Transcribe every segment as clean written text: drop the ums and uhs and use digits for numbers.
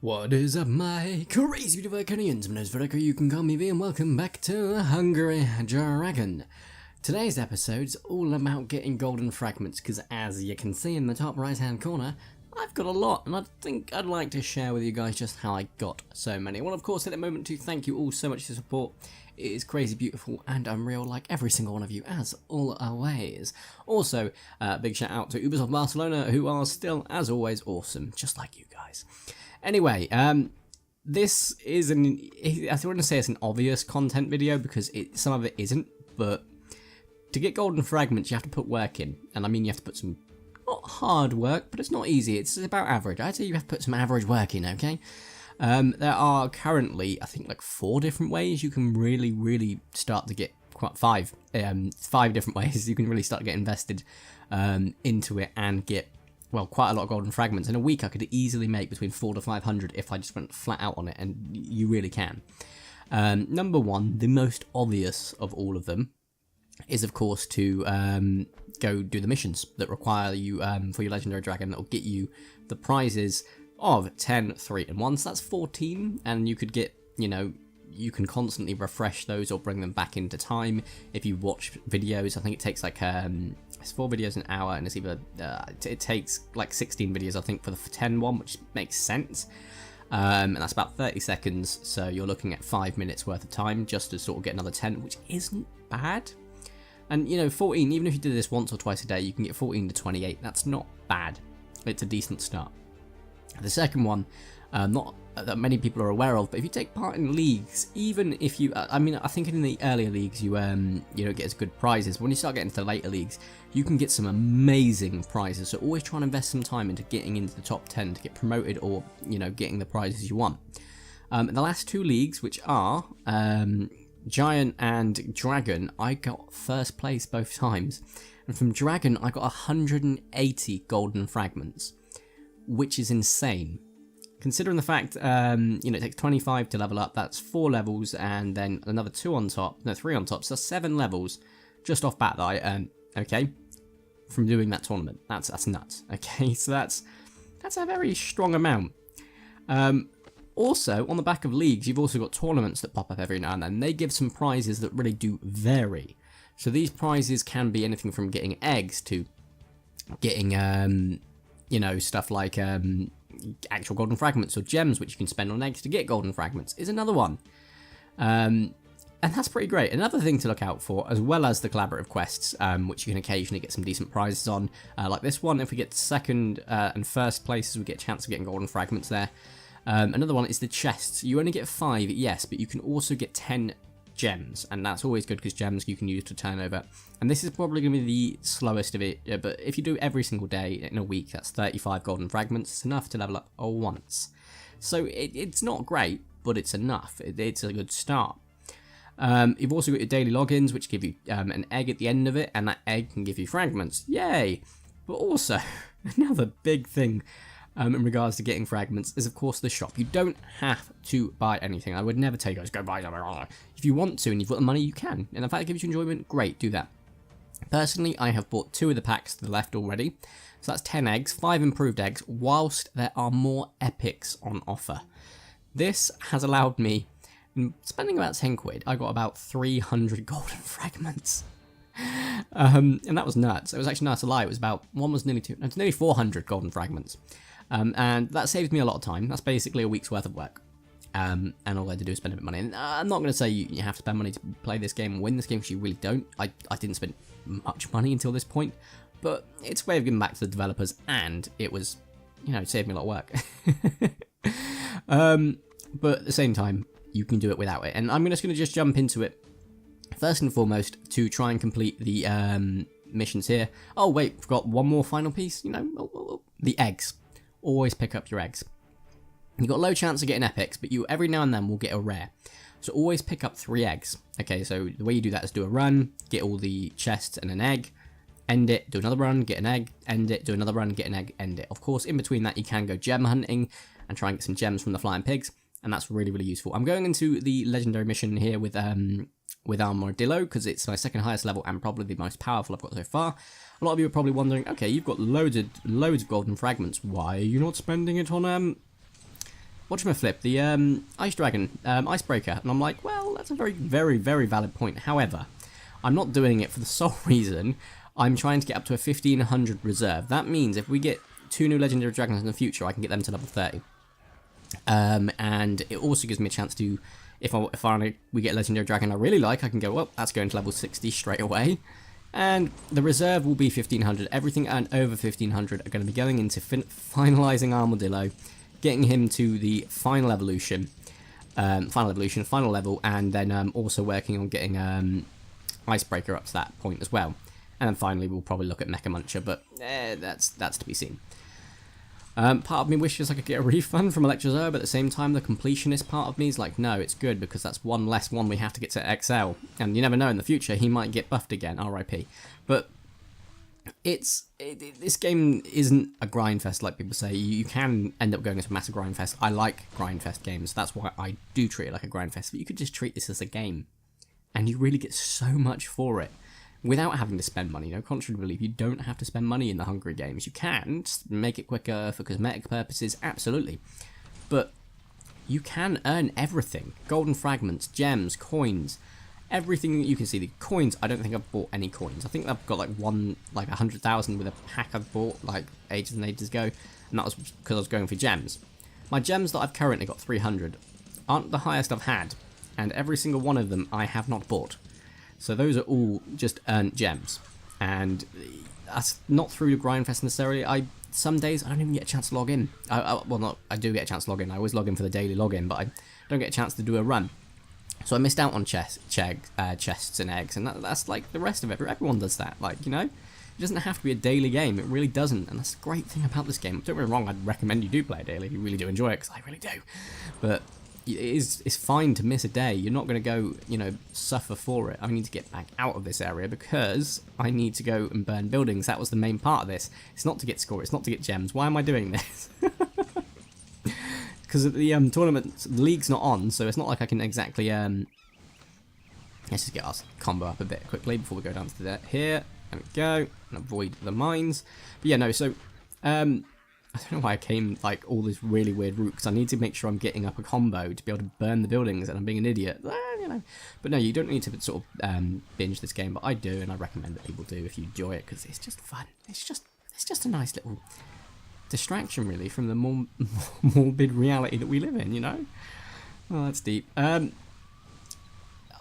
What is up, my crazy beautiful Iconians? My name is Vertico, you can call me V, and welcome back to Hungry Dragon. Today's episode is all about getting golden fragments, because as you can see in the top right hand corner, I've got a lot, and I think I'd like to share with you guys just how I got so many. I want, of course, at the moment to thank you all so much for your support. It is crazy beautiful and unreal, like every single one of you, as always. Also, big shout out to Ubisoft Barcelona, who are still, as always, awesome, just like you guys. Anyway, this is I wouldn't say it's an obvious content video because some of it isn't, but to get golden fragments you have to put work in, and I mean you have to put some, not hard work, but it's not easy, it's about average. I'd say you have to put some average work in, okay? There are currently, I think, like 4 different ways you can really start to get, five different ways you can really start to get invested into it and get, well, quite a lot of golden fragments. In a week I could easily make between 400 to 500 if I just went flat out on it, and you really can. Number 1, the most obvious of all of them, is of course to go do the missions that require you for your legendary dragon, that will get you the prizes of 10, 3 and 1, so that's 14, and you could get, you know, you can constantly refresh those or bring them back into time if you watch videos. I think it takes like it's 4 videos an hour, and it's either it takes like 16 videos I think for the 10 one, which makes sense, and that's about 30 seconds, so you're looking at 5 minutes worth of time just to sort of get another 10, which isn't bad. And you know, 14, even if you did this once or twice a day, you can get 14 to 28. That's not bad. It's a decent start. The second one, not that many people are aware of, but if you take part in leagues, even if you, I mean, I think in the earlier leagues you don't get as good prizes. But when you start getting into the later leagues, you can get some amazing prizes. So always try and invest some time into getting into the top 10 to get promoted, or you know, getting the prizes you want. The last 2 leagues, which are Giant and Dragon, I got first place both times, and from Dragon I got 180 golden fragments, which is insane. Considering the fact, you know, it takes 25 to level up, that's 4 levels, and then another 2 on top, no, 3 on top, so 7 levels just off bat that I earned, okay, from doing that tournament. That's nuts, okay, so that's a very strong amount. Also, on the back of leagues, you've also got tournaments that pop up every now and then. They give some prizes that really do vary. So these prizes can be anything from getting eggs to getting, you know, stuff like actual golden fragments, or gems which you can spend on eggs to get golden fragments is another one. And that's pretty great. Another thing to look out for, as well as the collaborative quests, which you can occasionally get some decent prizes on, like this one. If we get second and first places, we get a chance of getting golden fragments there. Another one is the chests. You only get 5, yes, but you can also get 10 gems, and that's always good because gems you can use to turn over. And this is probably going to be the slowest of it, but if you do every single day in a week, that's 35 golden fragments. It's enough to level up once. So it's not great, but it's enough. It's a good start. You've also got your daily logins, which give you an egg at the end of it, and that egg can give you fragments. Yay! But also, another big thing in regards to getting fragments is, of course, the shop. You don't have to buy anything. I would never tell you guys, go buy something. If you want to and you've got the money, you can. And if that gives you enjoyment, great, do that. Personally, I have bought 2 of the packs to the left already. So that's 10 eggs, 5 improved eggs, whilst there are more epics on offer. This has allowed me, spending about 10 quid, I got about 300 golden fragments. And that was nuts. It was actually not to lie. It was about, one was nearly 400 golden fragments. And that saves me a lot of time. That's basically a week's worth of work. And all I had to do is spend a bit of money. And I'm not going to say you have to spend money to play this game and win this game, because you really don't. I didn't spend much money until this point. But it's a way of giving back to the developers, and it was, you know, it saved me a lot of work. But at the same time, you can do it without it. And I'm just going to jump into it. First and foremost, to try and complete the missions here. Oh, wait, forgot one more final piece. You know, the eggs. Always pick up your eggs. You've got a low chance of getting epics, but you every now and then will get a rare. So always pick up 3 eggs. Okay, so the way you do that is do a run, get all the chests and an egg, end it, do another run, get an egg, end it, do another run, get an egg, end it. Of course, in between that, you can go gem hunting and try and get some gems from the flying pigs, and that's really useful. I'm going into the legendary mission here with Armadillo, because it's my second highest level and probably the most powerful I've got so far. A lot of you are probably wondering, okay, you've got loads of golden fragments. Why are you not spending it on whatchamaflip, the Ice Dragon, Icebreaker, and I'm like, well, that's a very, very, very valid point. However, I'm not doing it for the sole reason I'm trying to get up to a 1500 reserve. That means if we get 2 new Legendary Dragons in the future, I can get them to level 30. And it also gives me a chance to, if we get a Legendary Dragon I really like, I can go, well, that's going to level 60 straight away. And the reserve will be 1500. Everything and over 1500 are going to be going into finalising Armadillo, getting him to the final evolution, final level, and then also working on getting Icebreaker up to that point as well. And then finally we'll probably look at Mecha Muncher, but that's to be seen. Part of me wishes I could get a refund from Electrozoa, but at the same time the completionist part of me is like, no, it's good because that's one less one we have to get to XL. And you never know, in the future he might get buffed again, RIP. But this game isn't a grindfest like people say. You can end up going into a massive grindfest. I like grindfest games, that's why I do treat it like a grindfest, but you could just treat this as a game. And you really get so much for it. Without having to spend money. No, contrary to belief, you don't have to spend money in the Hungry games. You can just make it quicker for cosmetic purposes, absolutely. But you can earn everything. Golden fragments, gems, coins, everything that you can see. The coins, I don't think I've bought any coins. I think I've got like 100,000 with a pack I bought like ages and ages ago. And that was because I was going for gems. My gems that I've currently got, 300, aren't the highest I've had. And every single one of them I have not bought. So those are all just earned gems, and that's not through the grindfest necessarily. Some days I don't even get a chance to log in. I do get a chance to log in. I always log in for the daily login, but I don't get a chance to do a run. So I missed out on chests and eggs, and that's like the rest of it. Everyone does that, like, you know. It doesn't have to be a daily game. It really doesn't, and that's the great thing about this game. Don't get me wrong. I'd recommend you do play it daily if you really do enjoy it, because I really do. But it's fine to miss a day. You're not going to go, you know, suffer for it. I need to get back out of this area because I need to go and burn buildings. That was the main part of this. It's not to get score. It's not to get gems. Why am I doing this? Because the tournament, the league's not on, so it's not like I can exactly. Let's just get our combo up a bit quickly before we go down to that here. There we go. And avoid the mines. But yeah, no. So I don't know why I came like all this really weird route, because I need to make sure I'm getting up a combo to be able to burn the buildings, and I'm being an idiot, you know. But no, you don't need to sort of binge this game, but I do, and I recommend that people do if you enjoy it, because it's just fun. It's just a nice little distraction, really, from the more morbid reality that we live in, you know. Oh, that's deep.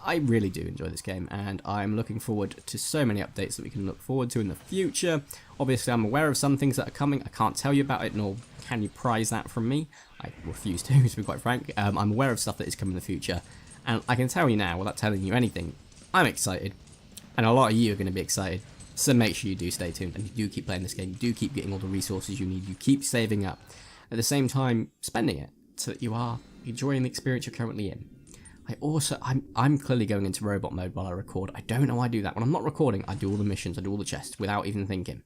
I really do enjoy this game, and I'm looking forward to so many updates that we can look forward to in the future. Obviously, I'm aware of some things that are coming. I can't tell you about it, nor can you prize that from me. I refuse to be quite frank. I'm aware of stuff that is coming in the future, and I can tell you now, without telling you anything, I'm excited, and a lot of you are going to be excited. So make sure you do stay tuned, and you do keep playing this game. You do keep getting all the resources you need. You keep saving up. At the same time, spending it, so that you are enjoying the experience you're currently in. I'm clearly going into robot mode while I record. I don't know why I do that. When I'm not recording, I do all the missions, I do all the chests without even thinking.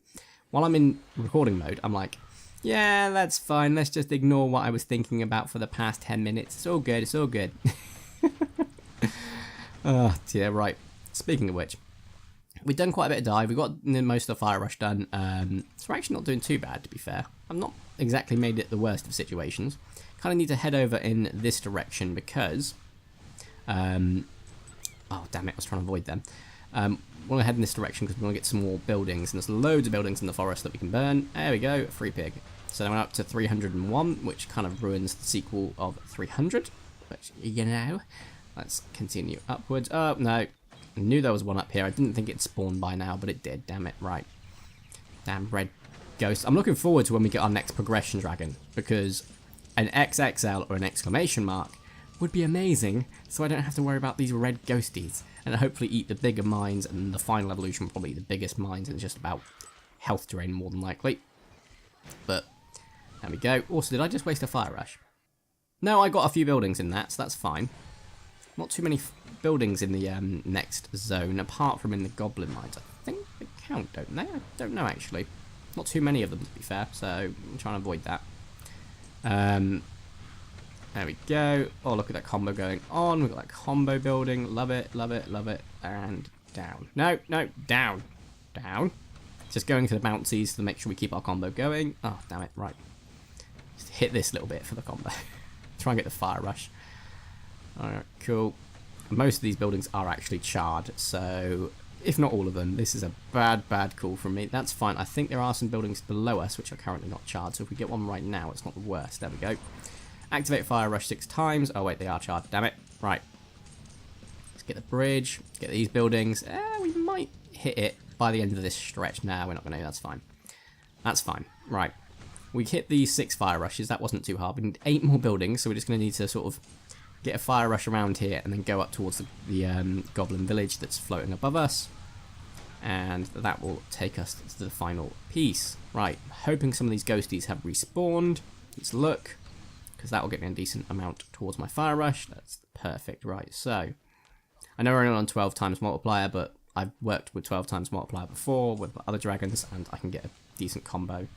While I'm in recording mode, I'm like, yeah, that's fine. Let's just ignore what I was thinking about for the past 10 minutes. It's all good. It's all good. Oh, dear, right. Speaking of which, we've done quite a bit of dive. We've got most of the fire rush done. So we're actually not doing too bad, to be fair. I've not exactly made it the worst of situations. Kind of need to head over in this direction because... oh, damn it, I was trying to avoid them. We want to head in this direction because we want to get some more buildings, and there's loads of buildings in the forest that we can burn. There we go, free pig. So then we're up to 301, which kind of ruins the sequel of 300, but you know, let's continue upwards. Oh, no, I knew there was one up here. I didn't think it spawned by now, but it did, damn it, right. Damn red ghost. I'm looking forward to when we get our next progression dragon, because an XXL or an exclamation mark would be amazing, so I don't have to worry about these red ghosties, and hopefully eat the bigger mines, and the final evolution will probably eat the biggest mines, and it's just about health drain more than likely. But there we go. Also, did I just waste a fire rush? No, I got a few buildings in that, so that's fine. Not too many buildings in the next zone, apart from in the goblin mines. I think they count, don't they? I don't know, actually. Not too many of them, to be fair, so I'm trying to avoid that. There we go. Oh, look at that combo going on. We've got that combo building. Love it, love it, love it. And down. No, no, down. Down. Just going for the bouncies to make sure we keep our combo going. Oh, damn it. Right. Just hit this little bit for the combo. Try and get the fire rush. Alright, cool. Most of these buildings are actually charred, so if not all of them, this is a bad call from me. That's fine. I think there are some buildings below us which are currently not charred, so if we get one right now, it's not the worst. There we go. Activate fire rush 6 times. Oh wait, they are charred. Damn it. Right. Let's get the bridge. Get these buildings. We might hit it by the end of this stretch. No, we're not going to. That's fine. That's fine. Right. We hit these 6 fire rushes. That wasn't too hard. We need 8 more buildings, so we're just going to need to sort of get a fire rush around here and then go up towards the goblin village that's floating above us. And that will take us to the final piece. Right. Hoping some of these ghosties have respawned. Let's look, because that will get me a decent amount towards my fire rush. That's perfect. Right. So I know we're only on 12 times multiplier, but I've worked with 12 times multiplier before with other dragons, and I can get a decent combo.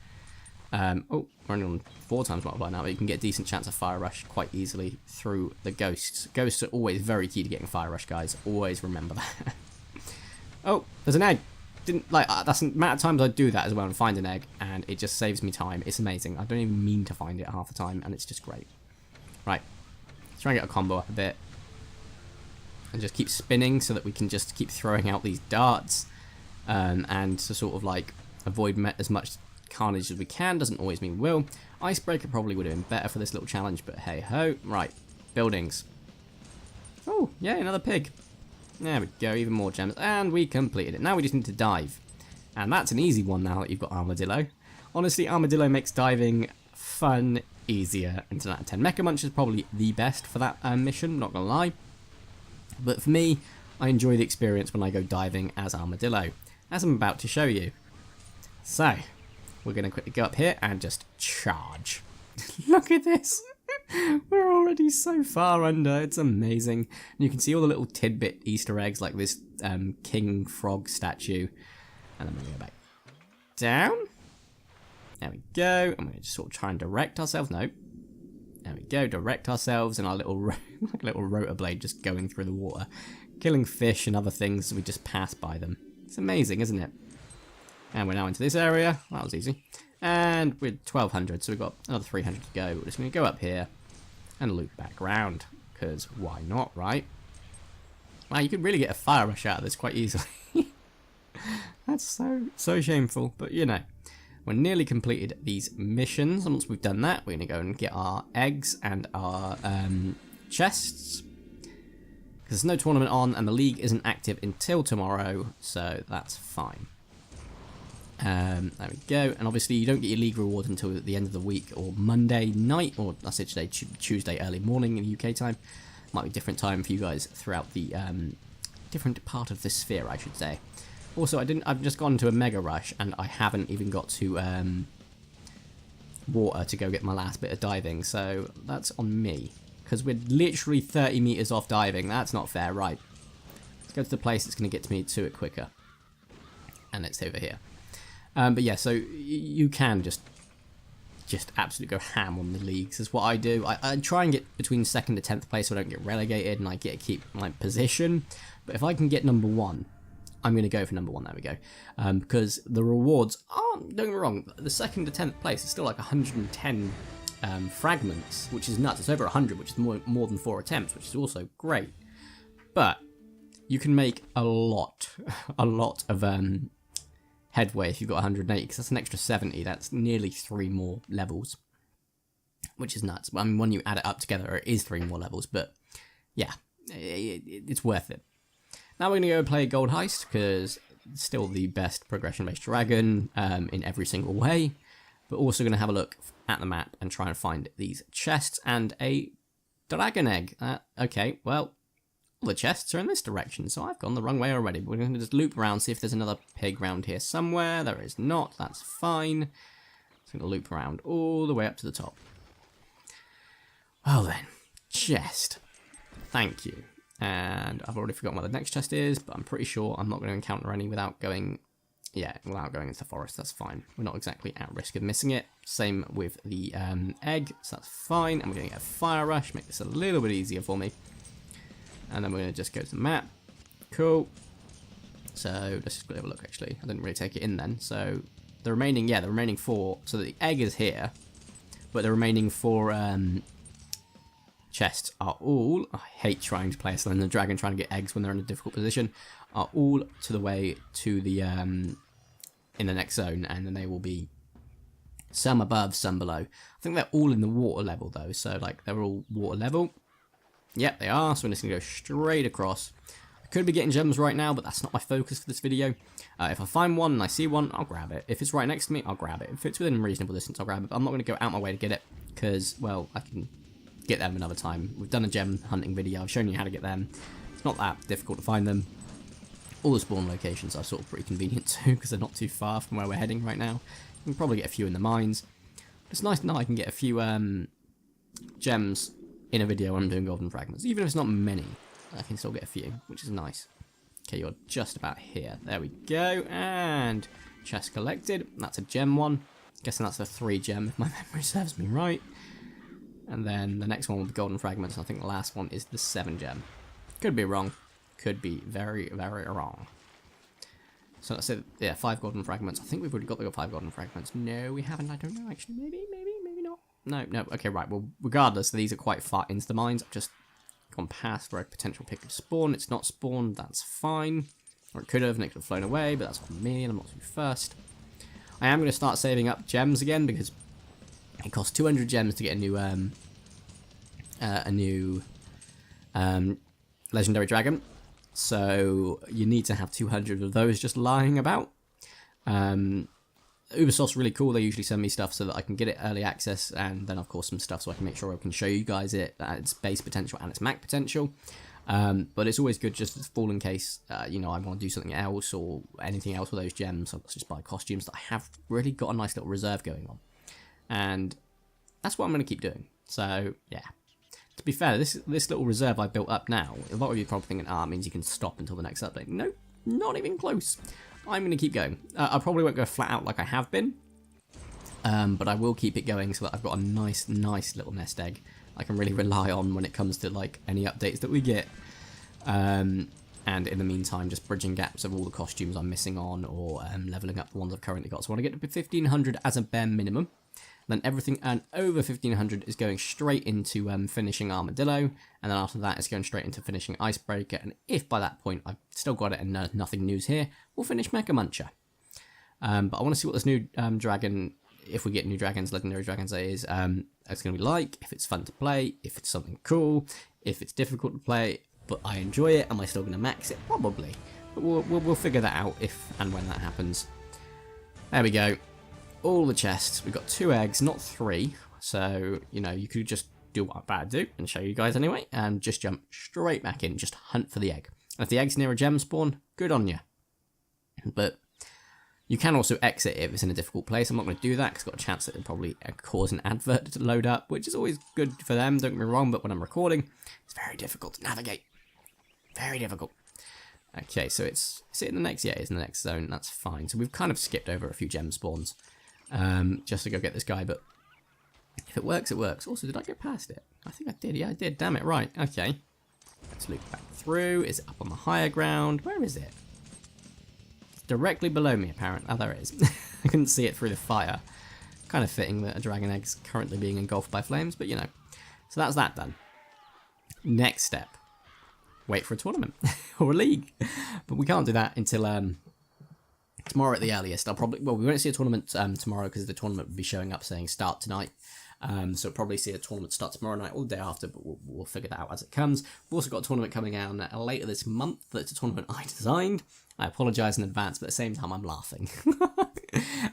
Oh, we're only on 4 times multiplier now, but you can get a decent chance of fire rush quite easily through the ghosts. Ghosts are always very key to getting fire rush, guys. Always remember that. Oh, there's an egg. Didn't like that's the amount of times I do that as well and find an egg, and it just saves me time. It's amazing. I don't even mean to find it half the time, and it's just great. Right, let's try and get a combo up a bit, and just keep spinning so that we can just keep throwing out these darts, and to sort of like avoid as much carnage as we can. Doesn't always mean we will. Icebreaker probably would have been better for this little challenge, but hey ho. Right, buildings. Oh, yeah, another pig. There we go, even more gems, and we completed it. Now we just need to dive, and that's an easy one now that you've got Armadillo. Honestly, Armadillo makes diving fun, easier, and 10 out of 10. Mecha Munch is probably the best for that mission, not gonna lie. But for me, I enjoy the experience when I go diving as Armadillo, as I'm about to show you. So, we're gonna quickly go up here and just charge. Look at this! We're already so far under, it's amazing. And you can see all the little tidbit Easter eggs like this king frog statue. And then we're going to go back down. There we go. And we're going to just sort of try and direct ourselves. No. There we go, direct ourselves and our little, like a little rotor blade just going through the water. Killing fish and other things as we just pass by them. It's amazing, isn't it? And we're now into this area. That was easy. And we're 1200, so we've got another 300 to go. We're just going to go up here and loop back around, because why not, right? Wow, you could really get a fire rush out of this quite easily. That's so shameful, but you know. We're nearly completed these missions, and once we've done that, we're going to go and get our eggs and our chests. Because there's no tournament on, and the league isn't active until tomorrow, so that's fine. There we go, and obviously you don't get your league reward until the end of the week or Monday night, or I said today, Tuesday early morning in the UK time. Might be a different time for you guys throughout the different part of the sphere, I should say. Also, I've just gone to a mega rush, and I haven't even got to water to go get my last bit of diving, so that's on me. Because we're literally 30 meters off diving, that's not fair, right. Let's go to the place that's going to get me to it quicker. And it's over here. But yeah, so you can just absolutely go ham on the leagues, is what I do. I try and get between 2nd to 10th place so I don't get relegated, and I get to keep my position. But if I can get number 1, I'm going to go for number 1, there we go. Because the rewards aren't, don't get me wrong, the 2nd to 10th place is still like 110 fragments, which is nuts. It's over 100, which is more than 4 attempts, which is also great. But you can make a lot of headway if you've got 180, because that's an extra 70. That's nearly 3 more levels, which is nuts. I mean, when you add it up together, it is 3 more levels, but yeah, it's worth it. Now we're going to go play Gold Heist, because it's still the best progression-based dragon in every single way, but also going to have a look at the map and try and find these chests and a dragon egg. Okay, well, all the chests are in this direction, so I've gone the wrong way already. We're going to just loop around, see if there's another pig around here somewhere. There is not, that's fine. Just going to loop around all the way up to the top. Well then, chest. Thank you. And I've already forgotten what the next chest is, but I'm pretty sure I'm not going to encounter any without going into the forest. That's fine. We're not exactly at risk of missing it. Same with the egg, so that's fine. And we're going to get a fire rush, make this a little bit easier for me. And then we're going to just go to the map. Cool. So let's just have a look, actually. I didn't really take it in then. So the remaining 4, so the egg is here, but the remaining 4 chests are all, I hate trying to play a Slender Dragon, trying to get eggs when they're in a difficult position, are all to the way to the, in the next zone, and then they will be some above, some below. I think they're all in the water level though, so like they're all water level. Yep, they are, so we're just going to go straight across. I could be getting gems right now, but that's not my focus for this video. If I find one and I see one, I'll grab it. If it's right next to me, I'll grab it. If it's within reasonable distance, I'll grab it. But I'm not going to go out my way to get it, because, well, I can get them another time. We've done a gem hunting video. I've shown you how to get them. It's not that difficult to find them. All the spawn locations are sort of pretty convenient too, because they're not too far from where we're heading right now. You can probably get a few in the mines. It's nice to know I can get a few gems in a video when I'm doing golden fragments. Even if it's not many, I can still get a few, which is nice. Okay, you're just about here. There we go. And chest collected. That's a gem one. Guessing that's a 3 gem if my memory serves me right. And then the next one will be golden fragments. And I think the last one is the 7 gem. Could be wrong. Could be very, very wrong. So that's it. Yeah, 5 golden fragments. I think we've already got the 5 golden fragments. No, we haven't. I don't know, actually. Maybe not. No. Okay, right. Well, regardless, these are quite far into the mines. I've just gone past where a potential pick could spawn. It's not spawned. That's fine. Or it could have, and it could have flown away, but that's on me, and I'm not too fussed. I am going to start saving up gems again, because it costs 200 gems to get a new legendary dragon. So you need to have 200 of those just lying about. Ubisoft's really cool. They usually send me stuff so that I can get it early access, and then of course some stuff so I can make sure I can show you guys it at its base potential and its max potential. But it's always good just to fall in case you know, I want to do something else or anything else with those gems. I'll just buy costumes that I have really got a nice little reserve going on, and that's what I'm going to keep doing. So yeah. To be fair, this little reserve I built up now, a lot of you are probably thinking, it means you can stop until the next update. Nope, not even close. I'm going to keep going. I probably won't go flat out like I have been, but I will keep it going so that I've got a nice little nest egg I can really rely on when it comes to like any updates that we get. And in the meantime, just bridging gaps of all the costumes I'm missing on, or leveling up the ones I've currently got. So I want to get to 1500 as a bare minimum. Then everything earned over 1500 is going straight into finishing Armadillo, and then after that it's going straight into finishing Icebreaker, and if by that point I've still got it and nothing news here, we'll finish Mecha Muncher. But I want to see what this new dragon, if we get new dragons, legendary dragons that is, it's going to be like, if it's fun to play, if it's something cool, if it's difficult to play, but I enjoy it. Am I still going to max it? Probably. But we'll figure that out if and when that happens. There we go. All the chests. We've got 2 eggs, not 3. So, you know, you could just do what I'm about to do and show you guys anyway, and just jump straight back in. Just hunt for the egg. And if the egg's near a gem spawn, good on you. But you can also exit if it's in a difficult place. I'm not going to do that because I've got a chance that it'll probably cause an advert to load up, which is always good for them, don't get me wrong, but when I'm recording, it's very difficult to navigate. Very difficult. Okay, so is it in the next? Yeah, it's in the next zone. That's fine. So we've kind of skipped over a few gem spawns. Just to go get this guy, but if it works, it works. Also, did I get past it? I think I did. Yeah, I did. Damn it. Right. Okay. Let's loop back through. Is it up on the higher ground? Where is it? It's directly below me, apparently. Oh, there it is. I couldn't see it through the fire. Kind of fitting that a dragon egg's currently being engulfed by flames, but you know. So that's that done. Next step. Wait for a tournament or a league. But we can't do that until tomorrow at the earliest. We won't see a tournament tomorrow because the tournament will be showing up saying start tonight. So we'll probably see a tournament start tomorrow night or the day after, but we'll figure that out as it comes. We've also got a tournament coming out later this month. That's a tournament I designed. I apologise in advance, but at the same time I'm laughing.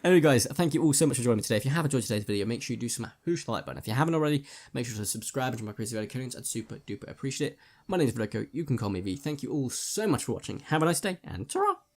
Anyway guys, thank you all so much for joining me today. If you have enjoyed today's video, make sure you do smash the like button. If you haven't already, make sure to subscribe to my crazy video coins. I'd super duper appreciate it. My name is Vertico. You can call me V. Thank you all so much for watching. Have a nice day, and ta-ra!